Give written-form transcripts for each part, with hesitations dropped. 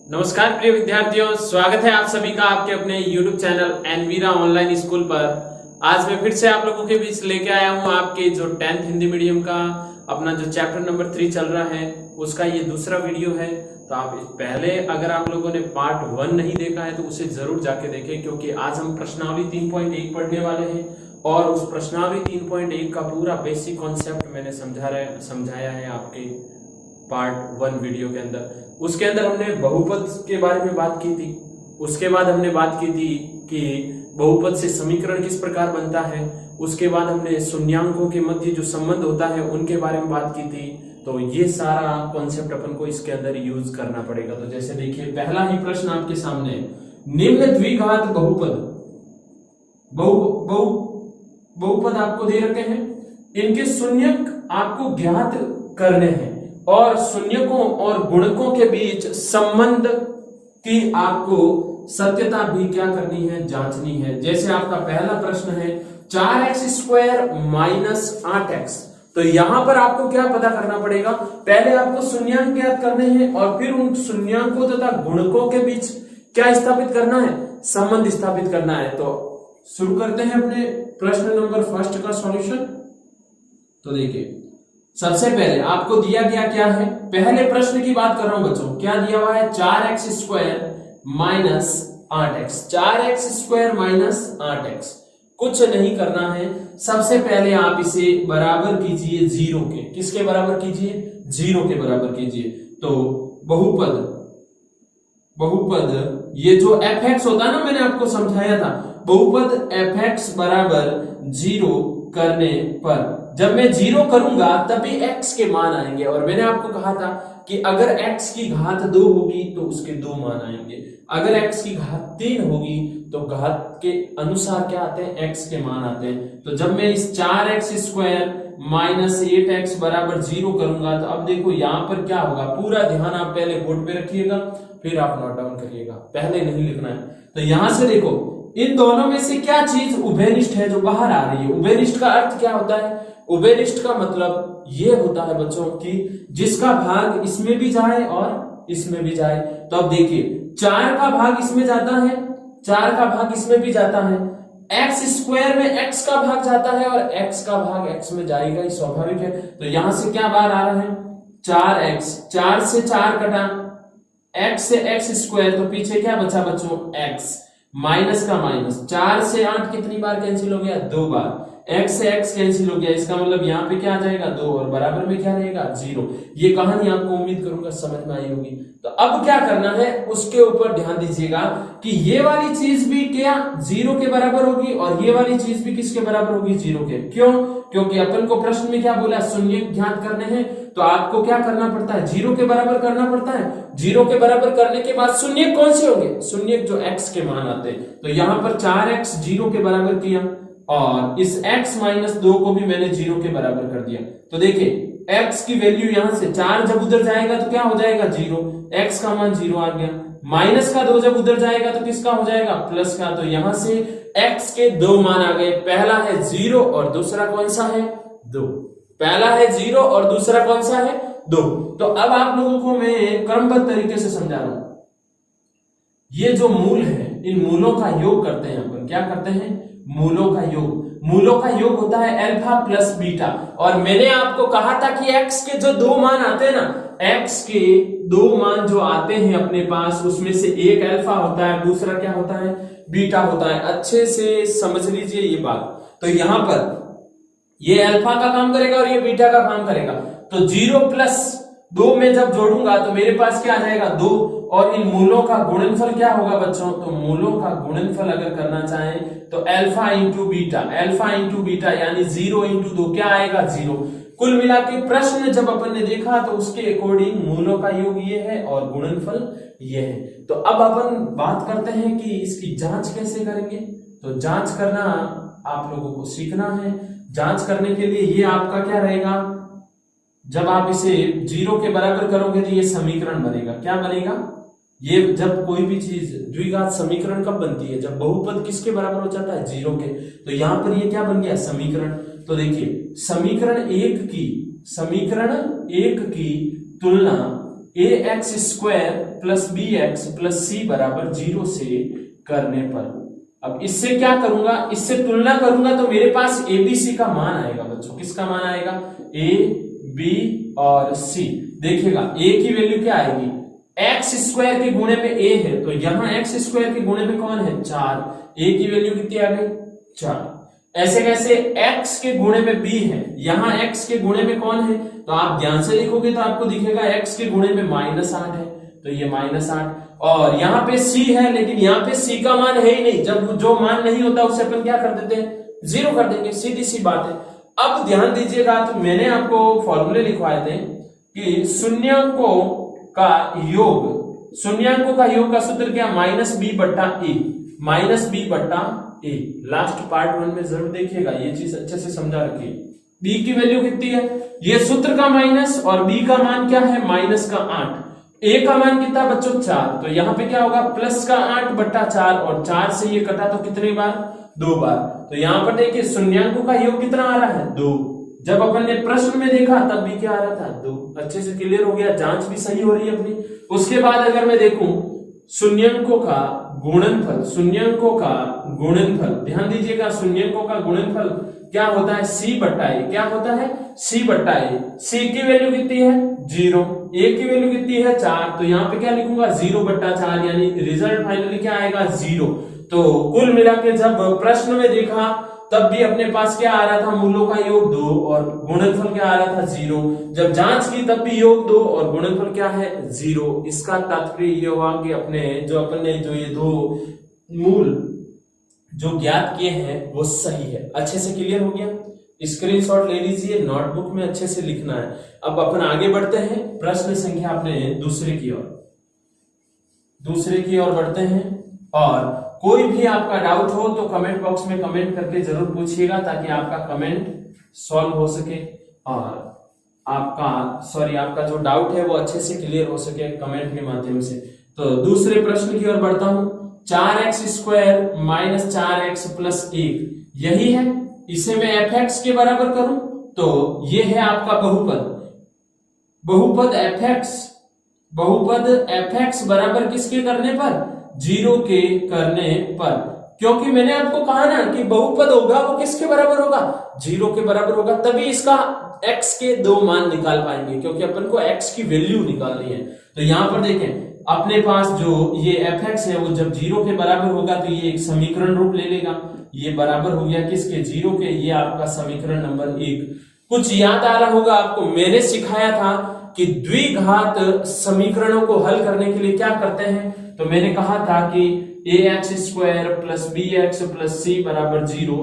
नमस्कार प्रिय विद्यार्थियों, स्वागत है आप सभी का आपके अपने YouTube channel Envira online school पर। आज मैं फिर से आप लोगों के बीच लेके आया हूं आपके जो 10th हिंदी मीडियम का अपना जो चैप्टर नंबर 3 चल रहा है उसका ये दूसरा वीडियो है। तो आप पहले अगर आप लोगों ने पार्ट 1 नहीं देखा है तो उसे जरूर जाके देखें, क्योंकि आज हम प्रश्नावली 3.1 पढ़ने वाले हैं और उस प्रश्नावली 3.1 का पूरा बेसिक कॉन्सेप्ट मैंने समझाया है आपके पार्ट 1 वीडियो के अंदर। उसके अंदर हमने बहुपद के बारे में बात की थी। उसके बाद हमने बात की थी कि बहुपद से समीकरण किस प्रकार बनता है। उसके बाद हमने शून्यांकों के मध्य जो संबंध होता है उनके बारे में बात की थी। तो ये सारा कॉन्सेप्ट अपन को इसके अंदर यूज करना पड़ेगा। तो जैसे देखिए, पहला ही प्रश्न आपके सामने, निम्न द्विघात बहुपद बहुपद आपको दे रखे हैं, इनके शून्यक आपको ज्ञात करने हैं और शून्यकों और गुणकों के बीच संबंध की आपको सत्यता भी क्या करनी है, जांचनी है। जैसे आपका पहला प्रश्न है 4x² माइनस 8x। तो यहां पर आपको क्या पता करना पड़ेगा, पहले आपको शून्यांक ज्ञात करने हैं और फिर उन शून्यांकों तथा गुणकों के बीच क्या स्थापित करना है, संबंध स्थापित करना है। तो शुरू करते हैं अपने प्रश्न नंबर 1 का सॉल्यूशन। तो देखिए, सबसे पहले आपको दिया गया क्या है, पहले प्रश्न की बात कर रहा हूं बच्चों, क्या दिया हुआ है 4x² minus 8x। 4x² minus 8x, कुछ नहीं करना है। सबसे पहले आप इसे बराबर कीजिए 0 के। किसके बराबर कीजिए, 0 के बराबर कीजिए। तो बहुपद ये जो fx होता है ना, मैंने आपको समझाया था, बहुपद fx बराबर 0 करने पर जब मैं 0 करूंगा तभी x के मान आएंगे। और मैंने आपको कहा था कि अगर x की घात 2 होगी तो उसके 2 मान आएंगे, अगर x की घात 3 होगी तो घात के अनुसार क्या आते हैं, x के मान आते हैं। तो जब मैं इस 4x² माइनस 8x बराबर 0 करूंगा तो अब देखो यहां पर क्या होगा, पूरा ध्यान आप पहले बोर्ड पे रखिएगा, फिर आप नोट डाउन करिएगा, पहले नहीं लिखना है। तो यहां से देखो, इन दोनों में से क्या चीज उभयनिष्ठ है जो बाहर आ रही है। उभयनिष्ठ का अर्थ क्या होता है, उभयनिष्ठ का मतलब ये होता है बच्चों कि जिसका भाग इसमें भी जाए और इसमें भी जाए। तो अब देखिए, 4 का भाग इसमें जाता है, 4 का भाग इसमें भी जाता है, x² में x का भाग जाता है और x का भाग x में जाएगा, ये स्वाभाविक है। तो यहां से क्या बाहर आ रहा है, 4x, 4 से 4 कटा, x से x², तो पीछे क्या बचा बच्चों, x, माइनस का माइनस, 4 से 8 कितनी बार कैंसिल हो गया, 2 बार, x से x कैंसिल हो गया, इसका मतलब यहाँ पे क्या आ जाएगा, 2, और बराबर में क्या रहेगा, 0। ये कहानी आपको उम्मीद करूंगा समझ में आई होगी। तो अब क्या करना है उसके ऊपर ध्यान दीजिएगा कि ये वाली चीज भी क्या 0 के बराबर होगी और ये वाली चीज भी किसके बराबर होगी, 0 के। क्यों, क्योंकि अपन को प्रश्न में क्या बोला, शून्य ज्ञात करने हैं। तो आपको क्या करना पड़ता है, 0 के बराबर करना पड़ता है। 0 के बराबर करने के बाद शून्य कौन से होंगे, शून्य जो x के मान आते हैं। तो यहां पर 4x 0 के बराबर किया और इस x माइनस 2 को भी मैंने 0 के बराबर कर दिया। तो देखिए, x की वैल्यू यहां से 4 जब उधर जाएगा तो क्या हो जाएगा, 0, x का मान 0 आ गया। माइनस का 2 जब उधर जाएगा तो किसका हो जाएगा, प्लस का। तो यहां से x के 2 मान आ गए, पहला है 0 और दूसरा कौन सा है, 2। पहला है 0 और दूसरा कौन सा है, 2। तो अब आप लोगों को मैं क्रमबद्ध तरीके से समझा रहा हूं। ये जो मूल है, इन मूलों का योग करते हैं अपन, क्या करते हैं, मूलों का योग। मूलों का योग होता है अल्फा प्लस बीटा। और मैंने आपको कहा था कि x के जो 2 मान आते हैं ना, x के 2 मान जो आते हैं अपने पास, उसमें से एक अल्फा होता है, दूसरा क्या होता है, बीटा होता है। अच्छे से समझ लीजिए ये बात। तो यहां पर ये अल्फा का काम करेगा और ये बीटा का काम करेगा। तो 0 प्लस 2 में जब जोड़ूंगा तो मेरे पास क्या आ जाएगा, 2। और इन मूलों का गुणनफल क्या होगा बच्चों, तो मूलों का गुणनफल अगर करना चाहें तो अल्फा इंटू बीटा यानी 0 इंटू 2 क्या आएगा, 0। कुल मिला के प्रश्न जब अपन ने देखा तो उसके अकॉर्डिंग मूलों का योग ये है और गुणनफल ये है। तो अब अपन बात करते हैं कि इसकी जांच कैसे करेंगे। तो जांच करना आप लोगों को सीखना है। जांच करने के लिए ये आपका क्या रहेगा, जब आप इसे 0 के बराबर करोगे तो ये समीकरण बनेगा। क्या बनेगा, ये जब कोई भी चीज द्विघात समीकरण कब बनती है, जब बहुपद किसके बराबर हो जाता है, 0 के। तो यहां पर ये क्या बन गया, समीकरण। तो देखिए, समीकरण एक की तुलना a x square plus b x plus c बराबर 0 से करने पर। अब इससे क्या करूंगा, इससे तुलना करूंगा तो मेरे पास ए बी सी का मान आएगा बच्चों। किसका मान आएगा? ए बी और सी। देखिएगा ए की वैल्यू क्या आएगी, एक्स स्क्वायर के गुणे में ए है तो यहां एक्स स्क्वायर के गुणे में कौन है? 4। ए की वैल्यू कितनी आ गई? 4। ऐसे कैसे x के गुणे में b है, यहां x के गुणे में कौन है? तो आप ध्यान से लिखोगे तो आपको दिखेगा x के गुणे में -8 है तो ये -8, और यहाँ पे c है लेकिन यहाँ पे c का मान है ही नहीं। जब जो मान नहीं होता उसे अपन क्या कर देते हैं? 0 कर देंगे, सीधी सी बात है। अब ध्यान दीजिएगा, तो मैंने आपको फॉर्मूले लिखवाए थे कि शून्यंकों का योग, शून्यंकों का योग का सूत्र क्या? -b बट्टा a, -b बट्टा a। लास्ट पार्ट 1 में जरूर देखिएगा, ये चीज अच्छे से समझा रखिए। b की वैल्यू कितनी है? ये सूत्र का माइनस और b का मान क्या है? -8। a का मान कितना बच्चों? 4। तो यहाँ पे क्या होगा? +8 बट्टा 4, और 4 से ये कटा तो कितनी बार? 2 बार। तो यहाँ पर देखिए शून्यंकों का योग कितना आ रहा है? 2। जब अपन ने प्रश्न में देखा तब भी क्या आ रहा था? 2। अच्छे से क्लियर हो गया, जांच भी सही हो रही है अपनी। उसके बाद अगर मैं देखूं शून्यंकों का गुणनफल, शून्यंकों का गुणनफल, ध्यान दीजिएगा शून्यंकों का गुणनफल क्या होता है? c बट्टा a। क्या होता है? c बट्टा a। c की वैल्यू कितनी है? 0। a की वैल्यू कितनी है? 4। तो यहाँ पे क्या लिखूंगा? 0 बट्टा 4, यानी रिजल्ट फाइनली क्या आएगा? 0। तो कुल मिला के जब प्रश्न में देखा तब भी अपने पास क्या आ रहा था? मूलों का योग 2 और गुणनफल क्या आ रहा था? 0। जब जांच की तब भी योग 2 और गुणनफल क्या है? 0। इसका तात्पर्य ये हुआ कि अपने अपन ने जो ये 2 मूल जो ज्ञात किए हैं वो सही है। अच्छे से क्लियर हो गया? स्क्रीनशॉट ले लीजिए, नोटबुक में अच्छे से लिखना है। अब अपन आगे बढ़ते हैं प्रश्न संख्या अपने दूसरे की ओर बढ़ते हैं, और कोई भी आपका डाउट हो तो कमेंट बॉक्स में कमेंट करके जरूर पूछिएगा ताकि आपका कमेंट सॉल्व हो सके और आपका जो डाउट है वो अच्छे से क्लियर हो सके कमेंट के माध्यम से। तो दूसरे प्रश्न की ओर बढ़ता हूं। 4x square minus 4x plus 1 यही है, इसे मैं fx के बराबर करूं तो ये है आपका बहुपद fx बराबर किसके करने पर? 0 के करने पर। क्योंकि मैंने आपको कहा ना कि बहुपद होगा वो किसके बराबर होगा? 0 के बराबर होगा, तभी इसका x के 2 मान निकाल पाएंगे, क्योंकि अपन को x की वैल्यू निकालनी है। तो यहां पर देखें अपने पास जो ये fx है वो जब 0 के बराबर होगा तो ये एक समीकरण रूप ले लेगा। ये बराबर हो गया किसके? 0 के। ये आपका समीकरण नंबर 1। कुछ याद आ रहा होगा आपको, मैंने सिखाया था कि द्विघात समीकरणों को हल करने के लिए क्या करते हैं। तो मैंने कहा था कि ax square plus bx plus c बराबर 0।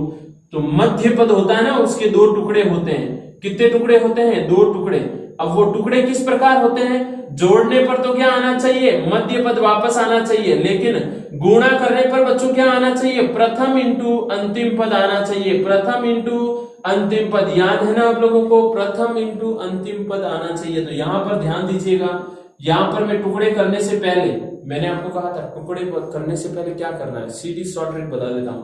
तो मध्य पद होता है ना, उसके 2 टुकड़े होते हैं। कितने टुकड़े होते हैं? 2 टुकड़े। अब वो टुकड़े किस प्रकार होते हैं? जोड़ने पर तो क्या आना चाहिए? मध्य पद वापस आना चाहिए, लेकिन गुणा करने पर बच्चों क्या आना चाहिए? प्रथम इंटू अंतिम पद आना चाहिए। प्रथम इंटू अंतिम पद याद है ना आप लोगों को? प्रथम इंटू अंतिम पद आना चाहिए। तो यहां पर ध्यान दीजिएगा, यहां पर मैं टुकड़े करने से पहले मैंने आपको कहा था टुकड़े करने से पहले क्या करना है, सीधी शॉर्ट ट्रिक बता देता हूं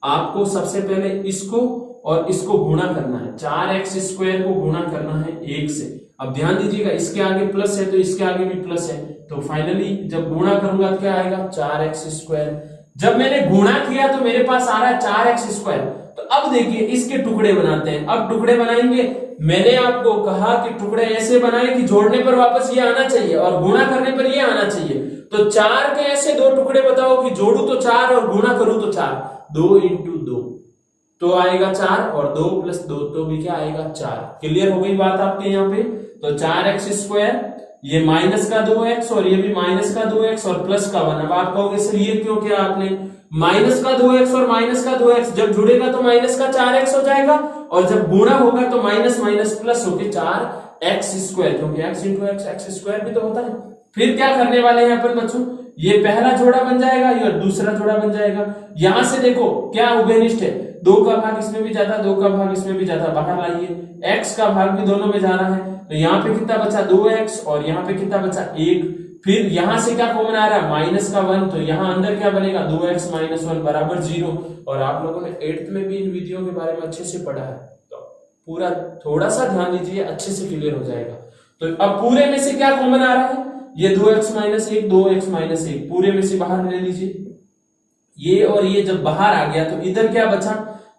आपको। सबसे पहले इसको और इसको गुणा करना है, 4x स्क्वायर को गुणा करना है 1 से। अब ध्यान दीजिएगा इसके आगे प्लस है तो इसके आगे भी प्लस है, तो फाइनली जब गुणा करूंगा तो क्या आएगा 4x स्क्वायर। जब मैंने गुणा किया तो मेरे पास आ रहा है 4x स्क्वायर। तो अब देखिए इसके टुकड़े बनाते हैं। अब टुकड़े बनाएंगे, मैंने आपको कहा कि टुकड़े ऐसे बनाए कि जोड़ने पर वापस ये आना चाहिए और गुणा करने पर ये आना चाहिए। तो 4 के ऐसे 2 टुकड़े बताओ कि जोड़ू तो 4 और गुणा करूं तो 4। 2 इंटू 2 तो आएगा 4 और 2 प्लस 2 तो भी क्या आएगा 4। क्लियर हो गई बात आपके यहाँ पे? तो 4x स्क्वायर, ये माइनस का 2x और ये भी माइनस का 2x और प्लस का 1। अब आप कहोगे सर ये क्यों किया आपने? माइनस का 2x और माइनस का 2x जब जुड़ेगा तो माइनस का 4x हो जाएगा, और जब गुणा होगा तो माइनस माइनस प्लस होके 4x स्क्वायर, क्योंकि x इंटू x स्क्वायर भी तो होता है। फिर क्या करने वाले हैं अपन बच्चों? ये पहला जोड़ा बन जाएगा और दूसरा जोड़ा बन जाएगा। यहां से देखो क्या उभयनिष्ठ है, 2 का भाग इसमें भी जाता, 2 का भाग इसमें भी जाता, बाहर लाइए। x का भाग भी दोनों में जा रहा है, तो यहाँ पे कितना बचा 2x और यहाँ पे कितना बचा 1। फिर यहां से क्या कॉमन आ रहा है माइनस का 1, तो यहाँ अंदर क्या बनेगा 2x माइनस 1 बराबर 0। और आप लोगों ने 8th में भी इन विधियों के बारे में अच्छे से पढ़ा है, तो पूरा थोड़ा सा ध्यान दीजिए, अच्छे से क्लियर हो जाएगा। तो अब पूरे में से क्या कॉमन आ रहा है? ये 2x माइनस 1, 2x माइनस 1 पूरे में से बाहर ले लीजिए। ये और ये जब बाहर आ गया तो इधर क्या बचा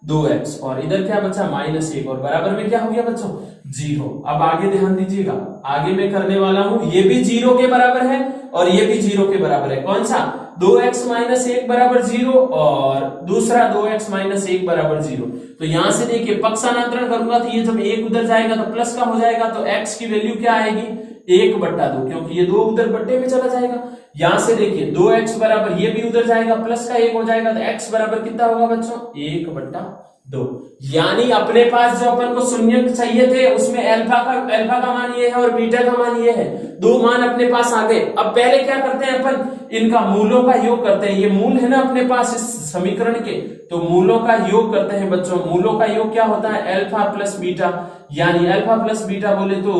2x और इधर क्या बचा -1 और बराबर में क्या हो गया बच्चों 0। अब आगे ध्यान दीजिएगा, आगे मैं करने वाला हूं, ये भी 0 के बराबर है और ये भी 0 के बराबर है। कौन सा 2x माइनस 1 बराबर 0 और दूसरा 2x माइनस 1 बराबर 0। तो यहां से देखिए पक्षांतरण करूंगा तो ये जब 1 उधर जाएगा तो प्लस का हो जाएगा, तो x की वैल्यू क्या आएगी 1/2, क्योंकि ये 2 उधर बट्टे में चला जाएगा। यहां से देखिए 2x बराबर ये भी उधर जाएगा प्लस का 1 हो जाएगा, तो x बराबर कितना होगा बच्चों 1/2। यानी अपने पास जो अपन को शून्य चाहिए थे उसमें अल्फा का मान ये है और बीटा का मान ये है, 2 मान अपने पास आ गए। अब पहले क्या करते हैं अपन, इनका मूलों का योग करते हैं। ये मूल है ना अपने पास इस समीकरण के, तो मूलों का योग करते हैं बच्चों। मूलों का योग क्या होता है अल्फा प्लस बीटा, यानी अल्फा प्लस बीटा बोले तो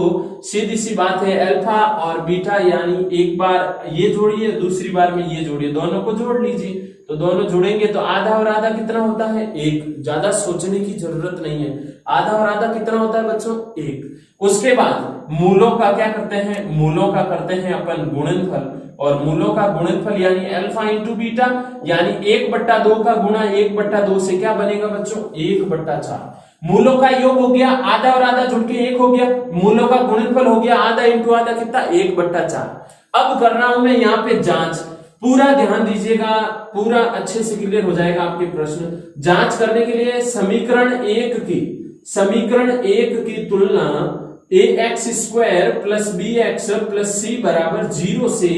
सीधी सी बात है अल्फा और बीटा, यानी एक बार ये जोड़िए दूसरी बार में ये जोड़िए, दोनों को जोड़ लीजिए। तो दोनों जुड़ेंगे तो आधा और आधा कितना होता है 1। ज्यादा सोचने की जरूरत नहीं है, आधा और आधा कितना होता है बच्चों 1। उसके बाद मूलों का क्या करते हैं, मूलों का करते हैं अपन गुणनफल, और मूलों का गुणनफल यानी अल्फा इंटू बीटा, यानी 1/2 का गुणा 1/2 से क्या बनेगा बच्चों 1/4। मूलों का योग हो गया, आधा और आधा जुड़ के 1 हो गया, मूलों का गुणनफल हो गया आधा इंटू आधा कितना 1/4। अब कर रहा हूं मैं यहाँ पे जांच, पूरा ध्यान दीजिएगा, पूरा अच्छे से क्लियर हो जाएगा आपके प्रश्न। जांच करने के लिए समीकरण 1 की तुलना ax² plus bx plus c बराबर 0 से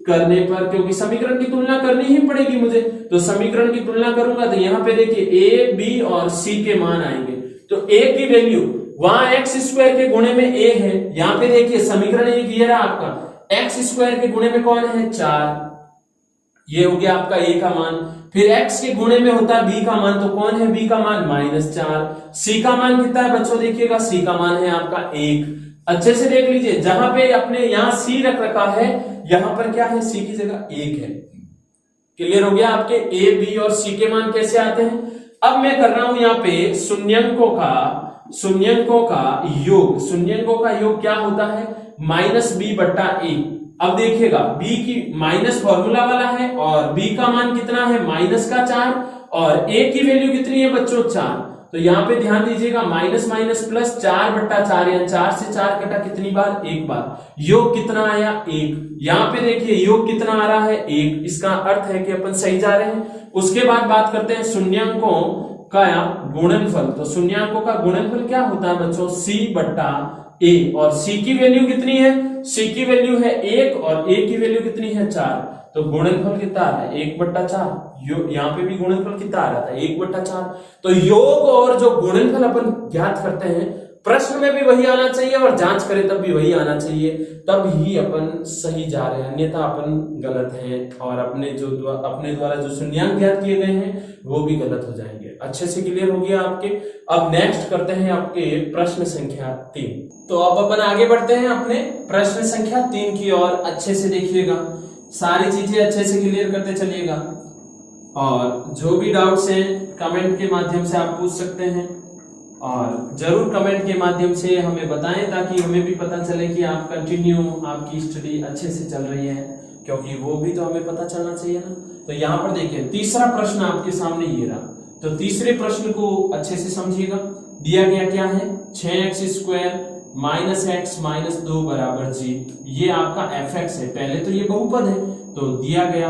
करने पर, क्योंकि समीकरण की तुलना करनी ही पड़ेगी मुझे, तो समीकरण की तुलना करूंगा तो यहाँ पे देखिए a, b और c के मान आएंगे। तो a की वैल्यू वहां x² के गुणे में a है, यहाँ पे देखिए समीकरण एक ये रहा आपका, x² के गुणे में कौन है 4, ये हो गया आपका a का मान। फिर x के गुणे में होता है b का मान, तो कौन है b का मान -4। c का मान कितना है बच्चों देखिएगा, c का मान है आपका 1। अच्छे से देख लीजिए, जहां पे अपने यहाँ c रख रखा है यहां पर क्या है c की जगह 1 है। क्लियर हो गया आपके a, b और c के मान कैसे आते हैं। अब मैं कर रहा हूं यहाँ पे शून्यंकों का योग क्या होता है -b/a। अब देखिएगा b की माइनस फॉर्मूला वाला है और b का मान कितना है -4 और a की वैल्यू कितनी है बच्चों 4। तो यहाँ पे ध्यान दीजिएगा माइनस माइनस प्लस 4/4, यानी 4 से 4 कटा कितनी बार 1 बार। योग कितना आया 1। यहाँ पे देखिए योग कितना आ रहा है 1, इसका अर्थ है कि अपन सही जा रहे हैं। उसके बाद बात करते हैं शून्यंकों का गुणनफल। तो शून्यंकों का गुणनफल क्या होता है बच्चों c/a, और c की वैल्यू कितनी है, c की वैल्यू है 1 और a की वैल्यू कितनी है 4। तो गुणनफल कितना आ रहा है 1/4। यहाँ पे भी गुणनफल कितना आ रहा था 1/4। तो योग और जो गुणनफल अपन ज्ञात करते हैं, प्रश्न में भी वही आना चाहिए और जांच करें तब भी वही आना चाहिए, तब ही अपन सही जा रहे हैं, अन्यथा अपन गलत हैं और अपने द्वारा जो शून्यांक ज्ञात किए गए हैं वो भी गलत हो जाएंगे। अच्छे से क्लियर हो गया आपके। अब नेक्स्ट करते हैं आपके प्रश्न संख्या 3। तो अब अपन आगे बढ़ते हैं अपने प्रश्न संख्या 3 की ओर। अच्छे से देखिएगा, सारी चीजें अच्छे से क्लियर करते चलिएगा, और जो भी डाउट्स हैं कमेंट के माध्यम से आप पूछ सकते हैं, और जरूर कमेंट के माध्यम से हमें बताएं ताकि हमें भी पता चले कि आप कंटिन्यू आपकी स्टडी अच्छे से चल रही है, क्योंकि वो भी तो हमें पता चलना चाहिए ना। तो यहाँ पर देखिए तीसरा प्रश्न आपके सामने ये रहा। तो तीसरे प्रश्न को अच्छे से समझिएगा। दिया गया क्या है 6x² माइनस x माइनस 2 बराबर g। ये आपका fx है, पहले तो ये बहुपद है, तो दिया गया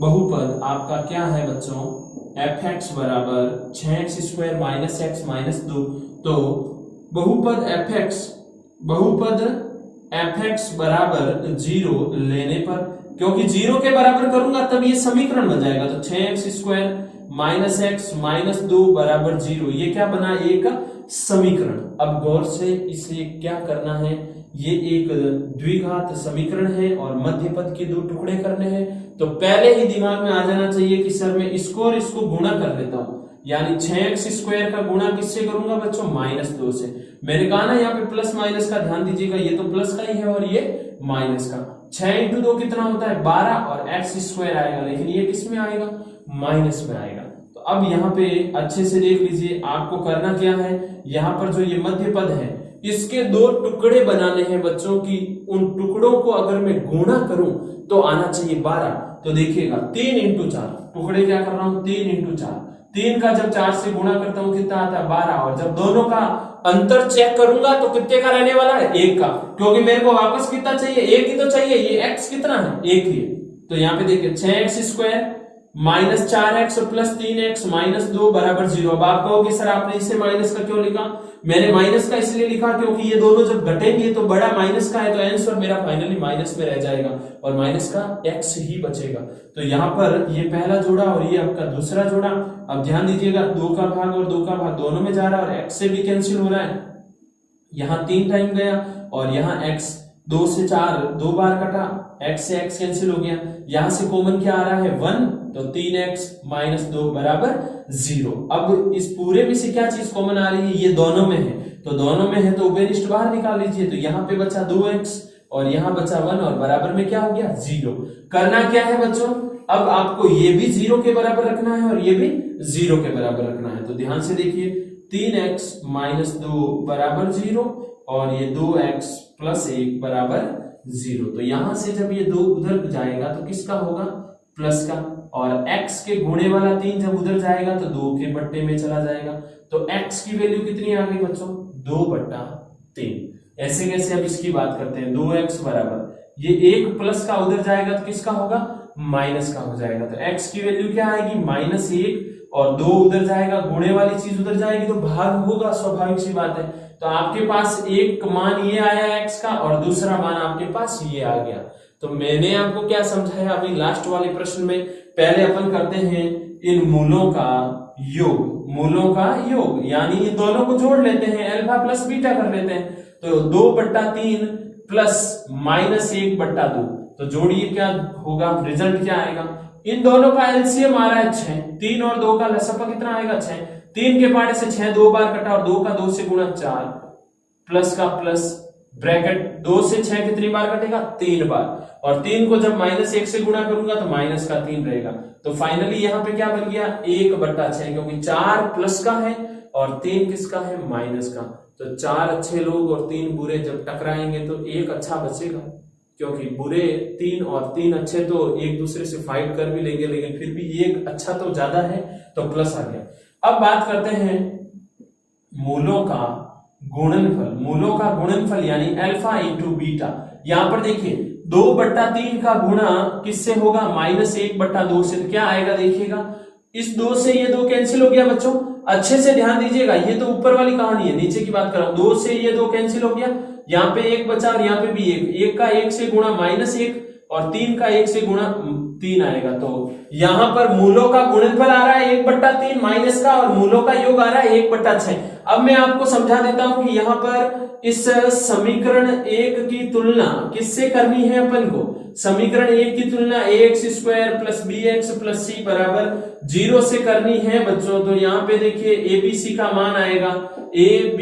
बहुपद आपका क्या है बच्चों fx बराबर 6x² माइनस x माइनस 2। तो बहुपद fx बराबर 0 लेने पर, क्योंकि 0 के बराबर करूंगा तब ये समीकरण बन जाएगा। तो 6x² माइनस x माइनस 2 बराबर 0, ये क्या बना एक समीकरण। अब गौर से इसे क्या करना है, ये एक द्विघात समीकरण है और मध्य पद के 2 टुकड़े करने हैं। तो पहले ही दिमाग में आ जाना चाहिए कि सर मैं इसको और इसको गुणा कर लेता हूं, यानी 6x² का गुणा किससे करूंगा बच्चों -2 से। मैंने कहा ना यहाँ पे प्लस माइनस का ध्यान दीजिएगा, ये तो प्लस का ही है और ये माइनस का। 6 × 2 कितना होता है 12 और x² आएगा, लेकिन ये किस में आएगा माइनस में आएगा। तो अब यहाँ पे अच्छे से देख लीजिए, आपको करना क्या है, यहाँ पर जो ये मध्य पद है इसके दो टुकड़े बनाने हैं बच्चों की, उन टुकड़ों को अगर मैं गुणा करूं तो आना चाहिए 12। तो देखिएगा 3 इंटू 4, टुकड़े क्या कर रहा हूं 3 इंटू 4, 3 का जब 4 से गुणा करता हूं कितना आता है 12, और जब दोनों का अंतर चेक करूंगा तो कितने का रहने वाला है 1 का, क्योंकि मेरे को वापस कितना चाहिए 1 ही तो चाहिए, ये x कितना है 1 ही है। तो यहाँ पे देखिए 6x square minus 4x plus 3x minus 2 बराबर 0। अब आप कहोगे सर आपने इसे माइनस का क्यों लिखा? मैंने माइनस का इसलिए लिखा क्योंकि ये दोनों जब घटेंगे तो बड़ा माइनस का है, तो आंसर मेरा फाइनली माइनस में रह जाएगा और माइनस का x ही बचेगा। तो यहाँ पर ये पहला जोड़ा और ये आपका दूसरा जोड़ा। अब ध्यान दीजिएगा 2 का भाग और 2 का भाग दोनों में जा रहा है और x से भी कैंसिल हो रहा है, यहाँ 3 टाइम गया और यहाँ x 2 से 4 2 बार कटा, x से x कैंसिल हो गया, यहां से कॉमन क्या आ रहा है 1, तो 3x माइनस 2 बराबर 0। अब इस पूरे में से क्या चीज कॉमन आ रही है, ये दोनों में है, तो दोनों में है तो उभयनिष्ठ बाहर निकाल लीजिए। तो यहाँ पे बचा 2x और यहाँ बचा 1 और बराबर में क्या हो गया 0। करना क्या है बच्चों, अब आपको ये भी 0 के बराबर रखना है और ये भी 0 के बराबर रखना है। तो ध्यान से देखिए 3x माइनस 2 बराबर 0 और ये 2x प्लस 1 बराबर 0। तो यहां से जब ये 2 उधर जाएगा तो किसका होगा प्लस का, और x के गुणे वाला 3 जब उधर जाएगा तो 2 के बट्टे में चला जाएगा। तो x की वैल्यू कितनी आ गई बच्चों 2/3। ऐसे कैसे, अब इसकी बात करते हैं 2x बराबर ये 1 प्लस का उधर जाएगा तो किसका होगा माइनस का हो जाएगा। तो x की वैल्यू क्या आएगी -1 और 2 उधर जाएगा, गुणे वाली चीज उधर जाएगी तो भाग होगा, स्वाभाविक सी बात है। तो आपके पास एक मान ये आया x का और दूसरा मान आपके पास ये आ गया। तो मैंने आपको क्या समझाया अभी लास्ट वाले प्रश्न में, पहले अपन करते हैं इन मूलों का योग, मूलों का योग यानी इन दोनों को जोड़ लेते हैं, अल्फा प्लस बीटा कर लेते हैं। तो 2/3 प्लस -1/2, तो जोड़िए क्या होगा, रिजल्ट क्या आएगा, इन दोनों का एलसीएम आ रहा है 6, 3 और 2 का लसपा कितना आएगा 6, 3 के पाड़े से 6 2 बार कटा और 2 का 2 से गुणा 4 प्लस का प्लस ब्रैकेट 2 से 6 कितनी बार कटेगा 3 बार, और 3 को जब -1 से गुणा करूंगा तो माइनस का 3 रहेगा। तो फाइनली यहाँ पे क्या बन गया 1/6, क्योंकि 4 प्लस का है और 3 किसका है माइनस का। तो 4 अच्छे लोग और 3 बुरे जब टकराएंगे तो 1 अच्छा बचेगा, क्योंकि बुरे 3 और 3 अच्छे तो एक दूसरे से फाइट कर भी लेंगे, लेकिन फिर भी 1 अच्छा तो ज्यादा है, तो प्लस आ गया। अब बात करते हैं मूलों का गुणनफल, मूलों का गुणनफल यानी अल्फा इंटू बीटा। यहां पर देखिए 2/3 का गुणा किससे होगा -1/2 से, तो क्या आएगा देखिएगा, इस 2 से ये 2 कैंसिल हो गया बच्चों, अच्छे से ध्यान दीजिएगा, ये तो ऊपर वाली कहानी है, नीचे की बात कर रहा हूं। 2 से ये 2 कैंसिल हो गया, यहाँ पे 1 बचा और यहाँ पे भी 1 का 1 से गुणा -1 और 3 का 1 से गुणा 3 आएगा। तो यहां पर मूलों का गुणनफल आ रहा है 1/3 माइनस का, और मूलों का योग आ रहा है 1/6। अब मैं आपको समझा देता हूं कि यहाँ पर इस समीकरण 1 की तुलना किससे करनी है अपन को, समीकरण 1 की तुलना ax² plus bx plus c बराबर 0 से करनी है बच्चों। तो यहाँ पे देखिए abc का मान आएगा, a b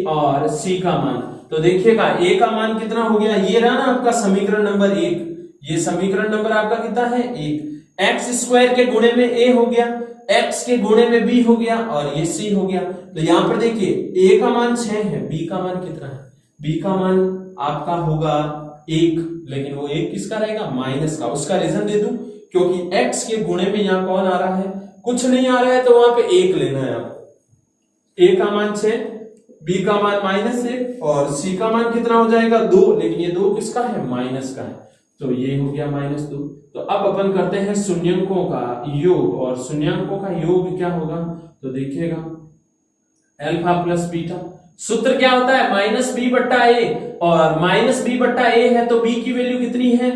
और c का मान, तो देखिएगा a का मान कितना हो गया, ये रहा ना आपका समीकरण नंबर 1, ये समीकरण नंबर आपका कितना है 1, x² के गुणे में a हो गया, x के गुणे में b हो गया और ये c हो गया। तो यहां पर देखिए a का मान 6 है, b का मान कितना है, b का मान आपका होगा 1, लेकिन वो 1 किसका रहेगा माइनस का। उसका रीजन दे दूं, क्योंकि x के गुणे में यहां कौन आ रहा है, कुछ नहीं आ रहा है, तो वहां पे 1 लेना है आपको। a का मान 6, b का मान -1 और c का मान कितना हो जाएगा 2, लेकिन ये 2 किसका है माइनस का है, तो ये हो गया -2। तो अब अपन करते हैं शून्यंकों का योग, और शून्यंकों का योग क्या होगा, तो देखिएगा अल्फा प्लस बीटा, सूत्र क्या होता है -b/a, और -b/a है तो b की वैल्यू कितनी है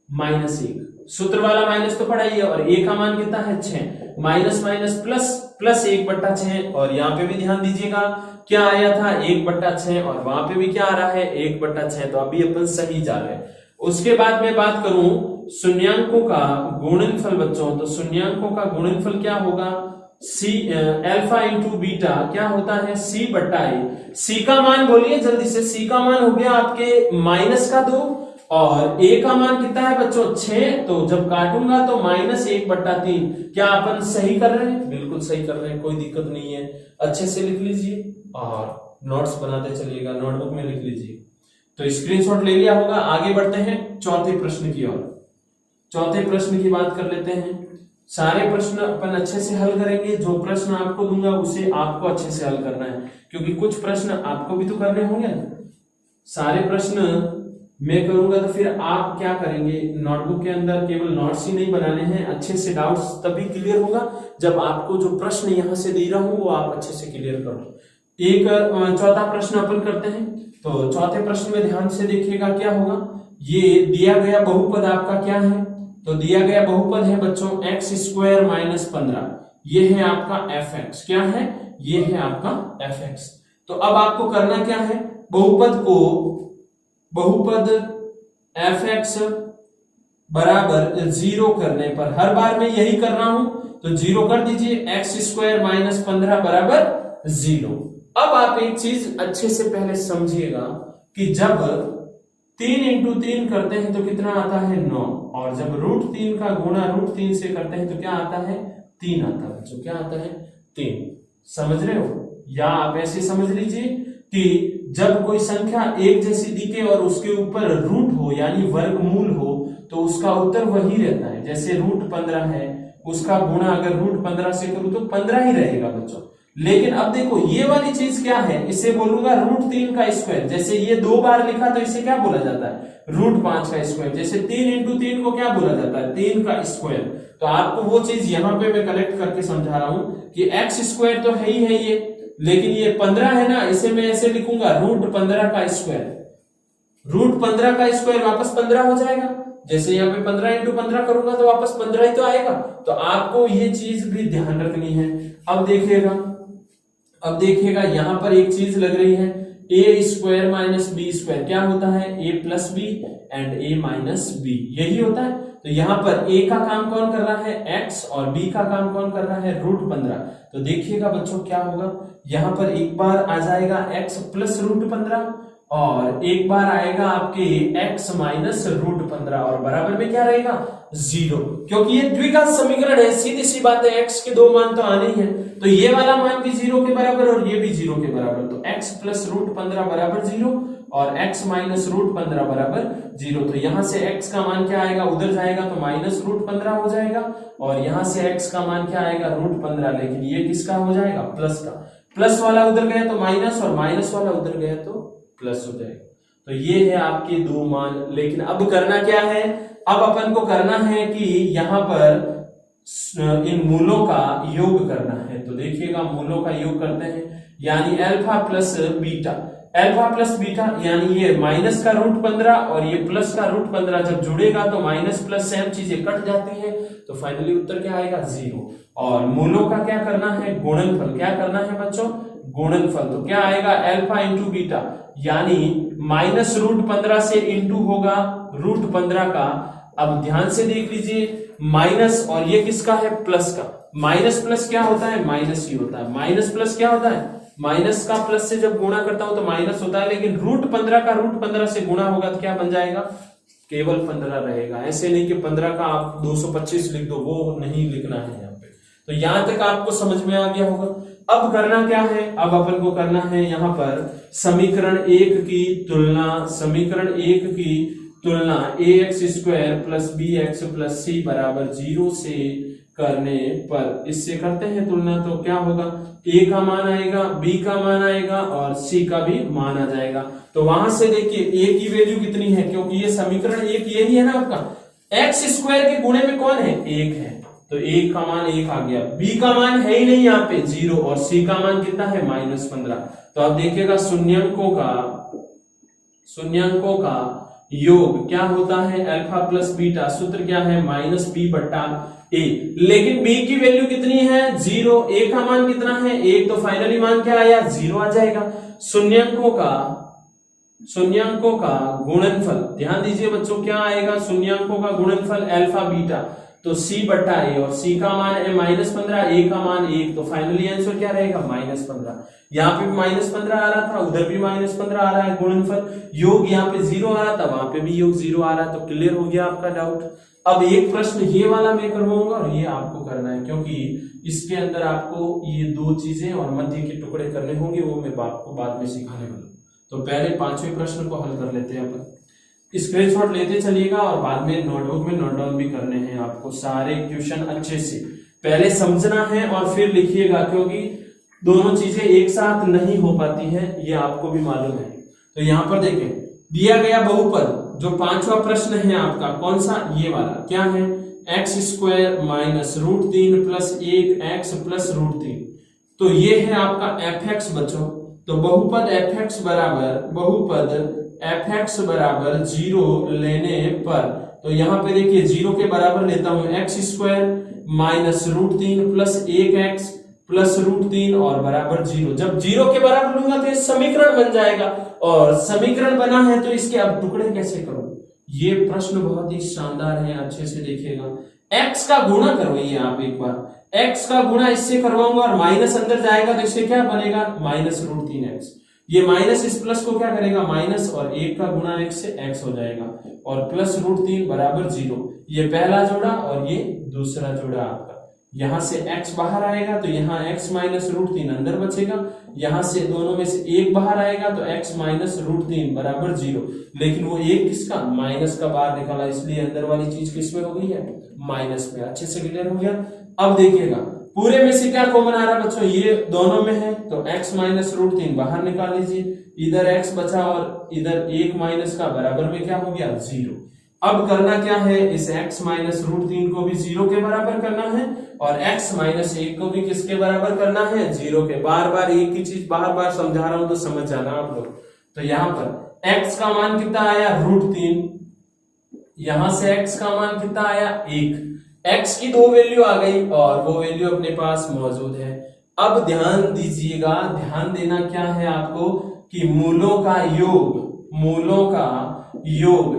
-1, सूत्र वाला माइनस तो पढ़ा ही है, और a का मान कितना है 6, माइनस माइनस प्लस प्लस 1/6, और यहाँ पे भी ध्यान दीजिएगा क्या आया था 1/6 और वहां पे भी क्या आ रहा है 1/6, तो अभी अपन सही जा रहे हैं। उसके बाद मैं बात करूं शून्यांकों का गुणनफल बच्चों, तो शून्यांकों का गुणनफल क्या होगा अल्फा इंटू बीटा क्या होता है c/a। c का मान बोलिए जल्दी से, c का मान हो गया आपके -2 और a का मान कितना है बच्चों 6, तो जब काटूंगा तो -1/3। क्या अपन सही कर रहे हैं, बिल्कुल सही कर रहे हैं, कोई दिक्कत नहीं है, अच्छे से लिख लीजिए। और नोट्स बनाते चलिएगा, नोटबुक में लिख लीजिए। तो स्क्रीनशॉट ले लिया होगा। आगे बढ़ते हैं चौथे प्रश्न की ओर। चौथे प्रश्न की बात कर लेते हैं। सारे प्रश्न अपन अच्छे से हल करेंगे, जो प्रश्न आपको दूंगा उसे आपको अच्छे से हल करना है, क्योंकि कुछ प्रश्न आपको भी तो करने होंगे ना। सारे प्रश्न मैं करूंगा तो फिर आप क्या करेंगे, नोटबुक के अंदर केवल नोट्स ही नहीं बनाने हैं, अच्छे से डाउट्स तभी क्लियर होगा जब आपको जो प्रश्न यहां से दे रहा हूं वो आप अच्छे से क्लियर करो। एक चौथा प्रश्न अपन करते हैं। तो चौथे प्रश्न में ध्यान से देखिएगा क्या होगा। ये दिया गया बहुपद आपका क्या है, तो दिया गया बहुपद है बच्चों एक्स स्क्वायर माइनस 15, ये है आपका एफ एक्स। क्या है, ये है आपका एफ एक्स। तो अब आपको करना क्या है, बहुपद एफ एक्स बराबर 0 करने पर, हर बार मैं यही कर रहा हूं, तो 0 कर दीजिए, एक्स स्क्वायर माइनस 15 बराबर 0। अब आप एक चीज अच्छे से पहले समझिएगा कि जब 3 इंटू 3 करते हैं तो कितना आता है 9, और जब √3 का गुणा √3 से करते हैं तो क्या आता है 3 आता है। जो क्या आता है 3, समझ रहे हो। या आप ऐसे समझ लीजिए कि जब कोई संख्या एक जैसी दिखे और उसके ऊपर रूट हो यानी वर्गमूल हो तो उसका उत्तर वही रहता है। जैसे √15 है, उसका गुणा अगर √15 से करूं तो 15 ही रहेगा बच्चों। लेकिन अब देखो ये वाली चीज क्या है, इसे बोलूंगा √3 का स्क्वायर। जैसे ये 2 बार लिखा तो इसे क्या बोला जाता है √5 का स्क्वायर। जैसे 3 इंटू 3 को क्या बोला जाता है 3 का स्क्वायर। तो आपको वो चीज यहां पे मैं कलेक्ट करके समझा रहा हूं कि एक्स स्क्वायर तो है ही है ये, लेकिन ये 15 है ना, इसे मैं ऐसे लिखूंगा √15 का स्क्वायर। √15 का स्क्वायर वापस 15 हो जाएगा। जैसे यहाँ पे 15 इंटू 15 करूंगा तो वापस 15 ही तो आएगा। तो आपको ये चीज भी ध्यान रखनी है। अब देखिएगा यहां पर एक चीज लग रही है, a square minus b square क्या होता है, a plus b and a minus b, यही होता है। तो यहाँ पर ए का काम कौन कर रहा है एक्स, और बी का काम कौन कर रहा है √15। तो देखिएगा बच्चों क्या होगा, यहाँ पर एक बार आ जाएगा एक्स प्लस √15 और एक बार आएगा आपके x माइनस √15 और बराबर में क्या रहेगा 0, क्योंकि ये द्विघात समीकरण है। सीधी सी बात है, x के 2 मान तो आने ही है। तो ये वाला मान भी 0 के बराबर और ये भी 0 के बराबर। तो x प्लस √15 बराबर 0 और x माइनस √15 बराबर 0। तो यहां से x का मान क्या आएगा, उधर जाएगा तो माइनस √15 हो जाएगा, और यहां से x का मान क्या आएगा √15, लेकिन ये किसका हो जाएगा प्लस का। प्लस वाला उधर गया तो माइनस, और माइनस वाला उधर गया तो प्लस हो जाएगा। तो ये है आपके 2 मान। लेकिन अब करना क्या है, अब अपन को करना है कि यहां पर इन मूलों का योग करना है। तो देखिएगा मूलों का योग करते हैं, यानी alpha plus beta. Alpha plus beta यानी ये माइनस का √15 और ये प्लस का √15 जब जुड़ेगा तो माइनस प्लस सेम चीजें कट जाती है, तो फाइनली उत्तर क्या आएगा 0। और मूलों का क्या करना है गुणनफल, क्या करना है बच्चों गुणनफल। तो क्या आएगा अल्फा इंटू बीटा, यानी माइनस √15 से इंटू होगा √15 का। अब ध्यान से देख लीजिए, माइनस और ये किसका है प्लस का। माइनस प्लस क्या होता है माइनस ही होता है। माइनस प्लस क्या होता है, माइनस का प्लस से जब गुणा करता हूं तो माइनस होता है, लेकिन √15 का √15 से गुणा होगा तो क्या बन जाएगा केवल 15 रहेगा। ऐसे नहीं कि 15 का आप 225 लिख दो, वो नहीं लिखना है यहाँ पे। तो यहां तक आपको समझ में आ गया होगा। अब करना क्या है, अब अपन को करना है यहाँ पर समीकरण 1 की तुलना। समीकरण 1 की तुलना ax square plus bx plus c बराबर 0 से करने पर, इससे करते हैं तुलना तो क्या होगा, a का मान आएगा, b का मान आएगा और c का भी मान आ जाएगा। तो वहां से देखिए a की वैल्यू कितनी है, क्योंकि ये समीकरण 1 यही है ना आपका, x स्क्वायर के गुणे में कौन है 1 है, तो 1 का मान 1 आ गया। b का मान है ही नहीं यहाँ पे 0 और c का मान कितना है -15। तो आप देखिएगा शून्यंकों का योग क्या होता है अल्फा प्लस बीटा, सूत्र क्या है -b/a। लेकिन b की वैल्यू कितनी है 0, a का मान कितना है 1, तो फाइनली मान क्या आया 0 आ जाएगा। शून्यंकों का गुणनफल, ध्यान दीजिए बच्चों क्या आएगा शून्यंकों का गुणनफल अल्फा बीटा, तो c/a और c का मान है -15, a का मान 1, तो फाइनली आंसर क्या रहेगा -15। यहाँ पे -15 आ रहा था, उधर भी -15 आ रहा है गुणनफल। योग यहाँ पे 0 आ रहा था, वहां पे भी योग 0 आ रहा है। तो क्लियर हो गया आपका डाउट। अब एक प्रश्न ये वाला मैं करवाऊंगा और ये आपको करना है, क्योंकि इसके अंदर आपको ये दो चीजें और मध्य के टुकड़े करने होंगे, वो मैं आपको बाद में सिखाने वाला हूं। तो पहले 5वें प्रश्न को हल कर लेते हैं अपन। स्क्रीनशॉट लेते चलिएगा और बाद में नोटबुक में नोट डाउन भी करने हैं आपको सारे क्वेश्चन अच्छे से। पहले समझना है और फिर लिखिएगा, क्योंकि दोनों चीजें एक साथ नहीं हो पाती हैं, ये आपको भी मालूम है। तो यहाँ पर देखें, दिया गया बहुपद जो 5वां प्रश्न है आपका, कौन सा, ये वाला, क्या है, x² minus √3 plus 1x plus √3। तो ये है आपका fx बच्चों। तो बहुपद fx बराबर 0 लेने पर, तो यहाँ पे देखिए 0 के बराबर लेता हूं x² minus √3 plus 1x plus √3 और बराबर 0। जब 0 के बराबर लूंगा तो ये समीकरण बन जाएगा, और समीकरण बना है तो इसके अब टुकड़े कैसे करूं, ये प्रश्न बहुत ही शानदार है, अच्छे से देखिएगा। x का गुणा करवाइए आप एक बार, x का गुणा इससे करवाऊंगा और माइनस अंदर जाएगा तो इससे क्या बनेगा, माइनस √3x। ये माइनस इस प्लस को क्या करेगा, माइनस, और 1 का गुणा x से x हो जाएगा, और प्लस √3 बराबर 0। ये पहला जोड़ा और ये दूसरा जोड़ा आपका। यहां से x बाहर आएगा तो यहाँ x माइनस √3 अंदर बचेगा, यहां से दोनों में से 1 बाहर आएगा तो x माइनस √3 बराबर 0। लेकिन वो 1 किसका, माइनस का बाहर निकाला, इसलिए अंदर वाली चीज किसमें हो गई है, माइनस में। अच्छे से क्लियर हो गया। अब देखिएगा पूरे में से क्या कॉमन आ रहा है बच्चों, ये दोनों में है, तो x माइनस √3 बाहर निकाल लीजिए, इधर x बचा और इधर 1 माइनस का बराबर में क्या हो गया, 0। अब करना क्या है, इस x माइनस √3 को भी 0 के बराबर करना है, और x माइनस 1 को भी किसके बराबर करना है, 0 के। बार बार एक ही चीज बार बार समझा रहा हूं तो समझ जाना आप लोग। तो यहां पर x का मान कितना आया, √3, यहां से x का मान कितना आया, 1। x की 2 वैल्यू आ गई और वो वैल्यू अपने पास मौजूद है। अब ध्यान दीजिएगा, ध्यान देना क्या है आपको कि मूलों का योग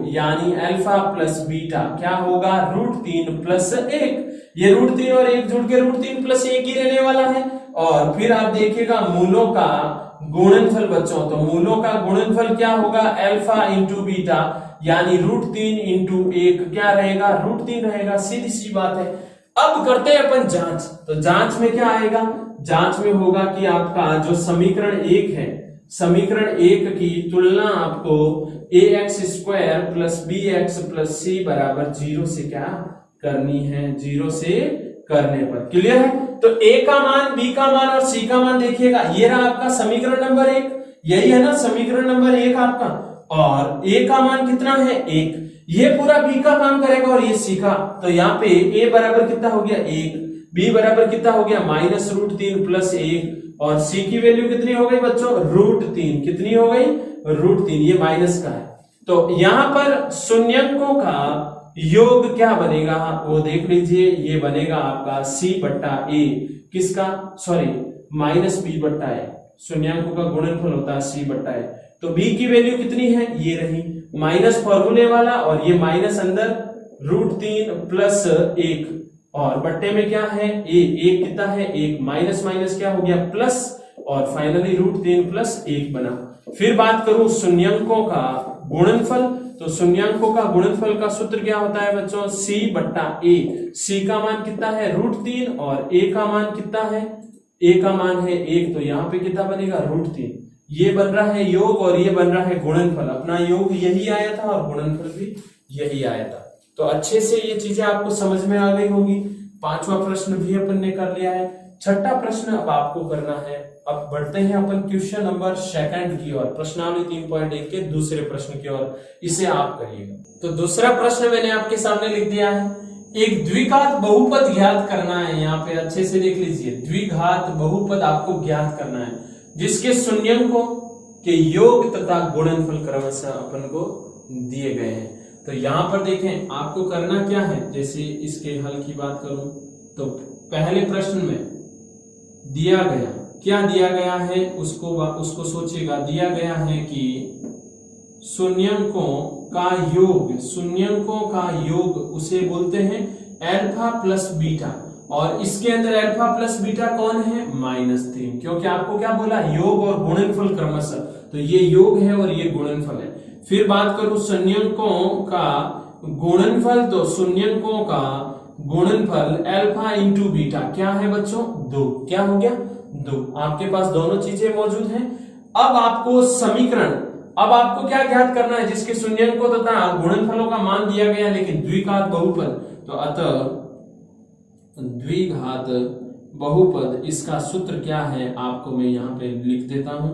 यानी अल्फा प्लस बीटा क्या होगा, √3 प्लस 1। ये √3 और 1 जुड़ के √3 प्लस 1 ही रहने वाला है। और फिर आप देखिएगा मूलों का गुणनफल बच्चों, तो मूलों का गुणनफल क्या होगा, अल्फा इंटू बीटा, यानी √3 इंटू 1 क्या रहेगा, √3 रहेगा। सीधी सी बात है। अब करते हैं अपन जांच। तो जांच में क्या आएगा, जांच में होगा कि आपका जो समीकरण 1 है, समीकरण 1 की तुलना आपको ax² plus bx plus c बराबर 0 से क्या करनी है, 0 से करने पर। क्लियर है। तो a का मान, b का मान और c का मान देखिएगा, ये रहा आपका समीकरण नंबर 1, यही है ना समीकरण नंबर 1 आपका। और a का मान कितना है, 1। ये पूरा b का काम करेगा और ये c का। तो यहाँ पे a बराबर कितना हो गया, 1, b बराबर कितना हो गया, माइनस √3 प्लस 1, और c की वैल्यू कितनी हो गई बच्चों, √3। कितनी हो गई, √3। ये माइनस का है। तो यहां पर शून्यंकों का योग क्या बनेगा, वो देख लीजिए। ये बनेगा आपका c बट्टा a, किसका, सॉरी माइनस b बट्टा a। शून्यंकों का गुणनफल होता है c बट्टा a। तो b की वैल्यू कितनी है, ये रही, माइनस फॉर्मूले वाला, और ये माइनस अंदर √3 प्लस 1, और बट्टे में क्या है, एक कितना है, 1, माइनस माइनस क्या हो गया, प्लस, और फाइनली √3 प्लस 1 बना। फिर बात करूं शून्यंकों का गुणनफल, तो शून्यंकों का गुणनफल का सूत्र क्या होता है बच्चों, c बट्टा a। c का मान कितना है, √3, और a का मान कितना है, a का मान है 1, तो यहाँ पे कितना बनेगा, √3। ये बन रहा है योग और ये बन रहा है गुणनफल। अपना योग यही आया था और गुणनफल भी यही आया था। तो अच्छे से ये चीजें आपको समझ में आ गई होगी। 5वां प्रश्न भी अपन ने कर लिया है। 6ठा प्रश्न अब आपको करना है। अब बढ़ते हैं अपन क्वेश्चन नंबर 2 की ओर, प्रश्नावली 3.1 के दूसरे प्रश्न की ओर। इसे आप करिएगा। तो दूसरा प्रश्न मैंने आपके सामने लिख दिया है। एक द्विघात बहुपद ज्ञात करना है। यहाँ पे अच्छे से देख लीजिए, द्विघात बहुपद आपको ज्ञात करना है जिसके शून्यंकों के योग तथा गुणनफल क्रमशः अपन को दिए गए हैं। तो यहां पर देखें आपको करना क्या है, जैसे इसके हल की बात करूं तो पहले प्रश्न में दिया गया, क्या दिया गया है उसको सोचिएगा। दिया गया है कि शून्यंकों का योग उसे बोलते हैं अल्फा प्लस बीटा, और इसके अंदर अल्फा प्लस बीटा कौन है, -3, क्योंकि आपको क्या बोला, योग और गुणनफल क्रमशः, तो ये योग है और ये गुणनफल है। फिर बात करूं शून्यंकों का गुणनफल, तो शून्यंकों का गुणनफल अल्फा इंटू बीटा क्या है बच्चों? 2। क्या हो गया? 2। आपके पास दोनों चीजें मौजूद हैं। अब आपको समीकरण, अब आपको क्या ज्ञात करना है? जिसके शून्यंकों तथा गुणनफलों का मान दिया गया लेकिन द्विघात बहुपद, तो अतः द्विघात बहुपद, इसका सूत्र क्या है आपको मैं यहाँ पे लिख देता हूं।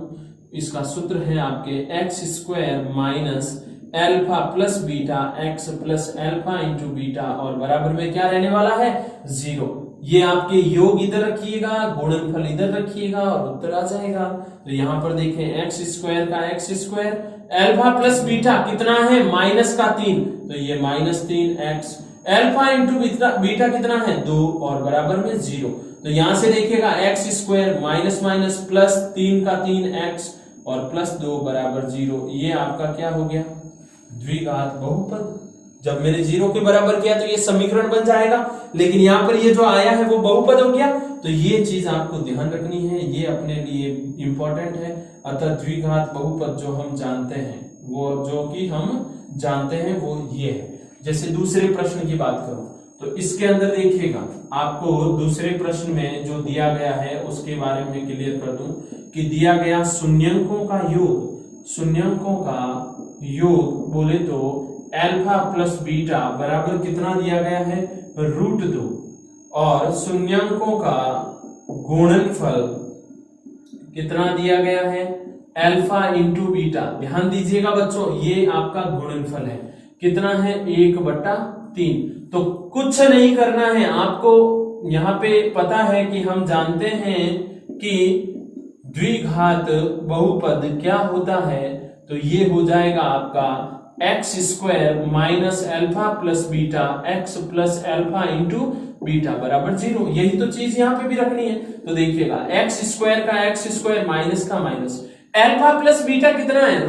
इसका सूत्र है आपके x square minus alpha plus beta x plus alpha into beta और बराबर में क्या रहने वाला है? 0। ये आपके योग इधर रखिएगा, गुणनफल इधर रखिएगा और उत्तर आ जाएगा। तो यहाँ पर देखें एक्स स्क्वायर का x square, alpha plus beta कितना है? माइनस का 3, तो ये -3 एक्स, एल्फा इंटू बीटा कितना है? 2 और बराबर में 0। तो यहां से देखिएगा x square minus minus plus 3 का 3 एक्स और प्लस 2 बराबर 0। ये आपका क्या हो गया? द्विघात बहुपद। जब मैंने 0 के बराबर किया तो ये समीकरण बन जाएगा, लेकिन यहाँ पर ये जो आया है वो बहुपद हो गया। तो ये चीज आपको ध्यान रखनी है, ये अपने लिए इंपॉर्टेंट है। अतः द्विघात बहुपद जो हम जानते हैं, वो जो कि हम जानते हैं वो ये है। जैसे दूसरे प्रश्न की बात करूं तो इसके अंदर देखिएगा, आपको दूसरे प्रश्न में जो दिया गया है उसके बारे में क्लियर कर दूं कि दिया गया शून्यंकों का योग, शून्यंकों का योग बोले तो अल्फा प्लस बीटा बराबर कितना दिया गया है? √2 और शून्यंकों का गुणनफल कितना दिया गया है? Alpha into beta. ध्यान दीजिएगा बच्चों, ये आपका गुणनफल है, कितना है? 1/3। तो कुछ नहीं करना है आपको, यहाँ पे पता है कि हम जानते हैं कि द्विघात बहुपद क्या होता है, तो ये हो जाएगा आपका x square minus alpha plus beta x plus alpha into beta बराबर 0। यही तो चीज यहाँ पे भी रखनी है। तो देखिएगा एक्स स्क्वायर का एक्स स्क्वायर माइनस का माइनस, एल्फा प्लस बीटा कितना है?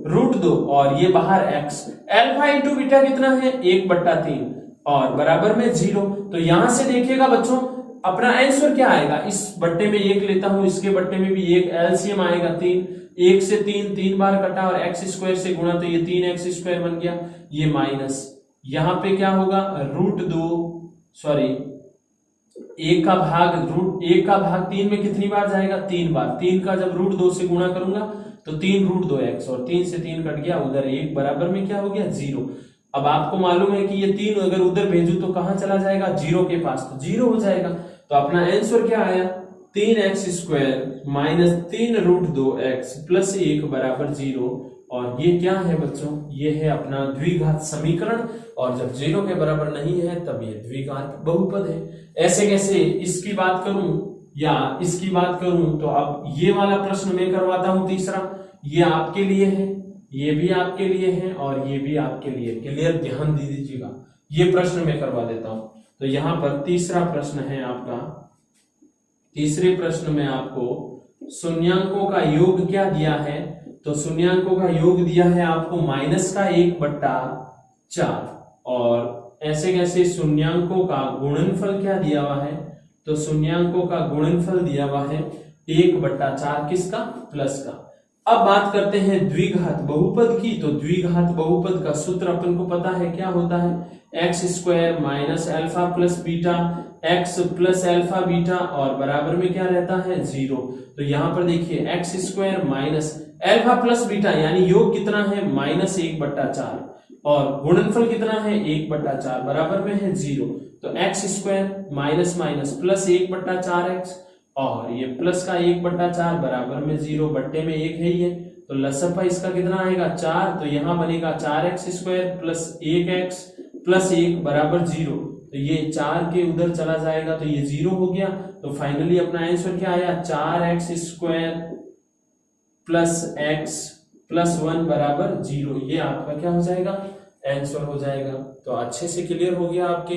√2 और ये बाहर x, एल्फा इंटू बीटा कितना है? 1/3 और बराबर में 0। तो यहां से देखिएगा बच्चों अपना आंसर क्या आएगा? इस बट्टे में 1 लेता हूं, इसके बट्टे में भी 1, एलसीएम आएगा 3, 1 से 3 बार कटा और एक्स स्क्वायर से गुणा, तो ये 3x स्क्वायर बन गया। ये माइनस, यहां पे क्या होगा? एक का भाग 3 में कितनी बार जाएगा? 3 बार। 3 का जब √2 से गुणा करूंगा तो 3√2x और 3 से 3 कट गया, उधर 1 बराबर में क्या हो गया? 0। अब आपको मालूम है कि ये 3 अगर उधर भेजू तो कहां चला जाएगा? 0 के पास, तो 0 हो जाएगा। तो अपना आंसर क्या आया? 3x square minus 3√2x plus 1 बराबर 0। और ये क्या है बच्चों? ये है अपना द्विघात समीकरण, और जब 0 के बराबर नहीं है तब ये द्विघात बहुपद है। ऐसे कैसे? इसकी बात करूं या इसकी बात करूं तो अब ये वाला प्रश्न मैं करवाता हूं तीसरा, ये आपके लिए है, ये भी आपके लिए है और ये भी आपके लिए। क्लियर? ध्यान दे दीजिएगा, ये प्रश्न मैं करवा देता हूं। तो यहां पर तीसरा प्रश्न है आपका, तीसरे प्रश्न में आपको शून्यांकों का योग क्या दिया है? तो शून्यांकों का योग दिया है आपको -1/4 और ऐसे कैसे शून्यांकों का गुणनफल क्या दिया हुआ है? तो शून्यांकों का गुणनफल दिया हुआ है 1/4 किसका? प्लस का। अब बात करते हैं द्विघात बहुपद की। तो द्विघात बहुपद का सूत्र अपन को पता है क्या होता है? X square minus alpha plus beta x plus alpha beta और बराबर में क्या रहता है? 0। तो यहां पर देखिए x square minus alpha plus beta यानी योग कितना है? -1/4 और गुणनफल कितना है? 1/4 बराबर में है 0। तो x square minus minus plus 1/4x और ये प्लस का 1/4 बराबर में 0, बट्टे में 1 है ये, तो लसफा इसका कितना आएगा? 4। तो यहां बनेगा 4x square plus 1x plus 1 बराबर 0। तो ये 4 के उधर चला जाएगा तो ये 0 हो गया। तो फाइनली अपना आंसर क्या आया? 4x square plus x plus 1 बराबर 0। ये आपका क्या हो जाएगा? आंसर हो जाएगा। तो अच्छे से क्लियर हो गया आपके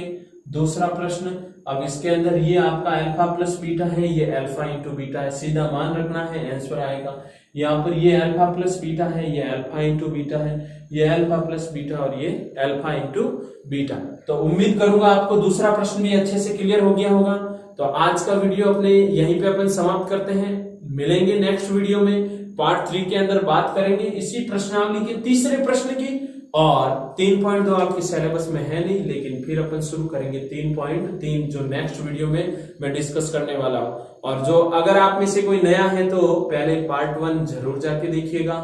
दूसरा प्रश्न। अब इसके अंदर ये आपका अल्फा प्लस बीटा है, ये अल्फा इंटू बीटा है, सीधा मान रखना है, आंसर आएगा। यहाँ पर ये अल्फा प्लस बीटा है, ये अल्फा इंटू बीटा है, ये अल्फा प्लस बीटा और ये अल्फा इंटू बीटा। तो उम्मीद करूंगा आपको दूसरा प्रश्न भी अच्छे से क्लियर हो गया होगा। तो आज का वीडियो अपने यहीं पे अपन समाप्त करते हैं, मिलेंगे नेक्स्ट वीडियो में। पार्ट 3 के अंदर बात करेंगे इसी प्रश्नावली के तीसरे प्रश्न की। और 3.2 आपके सिलेबस में है नहीं, लेकिन फिर अपन शुरू करेंगे 3.3 जो नेक्स्ट वीडियो में मैं डिस्कस करने वाला हूं। और जो अगर आप में से कोई नया है तो पहले पार्ट 1 जरूर जाके देखिएगा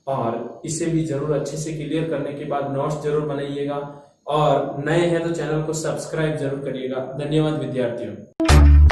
और इसे भी जरूर अच्छे से क्लियर करने के बाद नोट्स जरूर बनाइएगा, और नए हैं तो चैनल को सब्सक्राइब जरूर करिएगा। धन्यवाद विद्यार्थियों।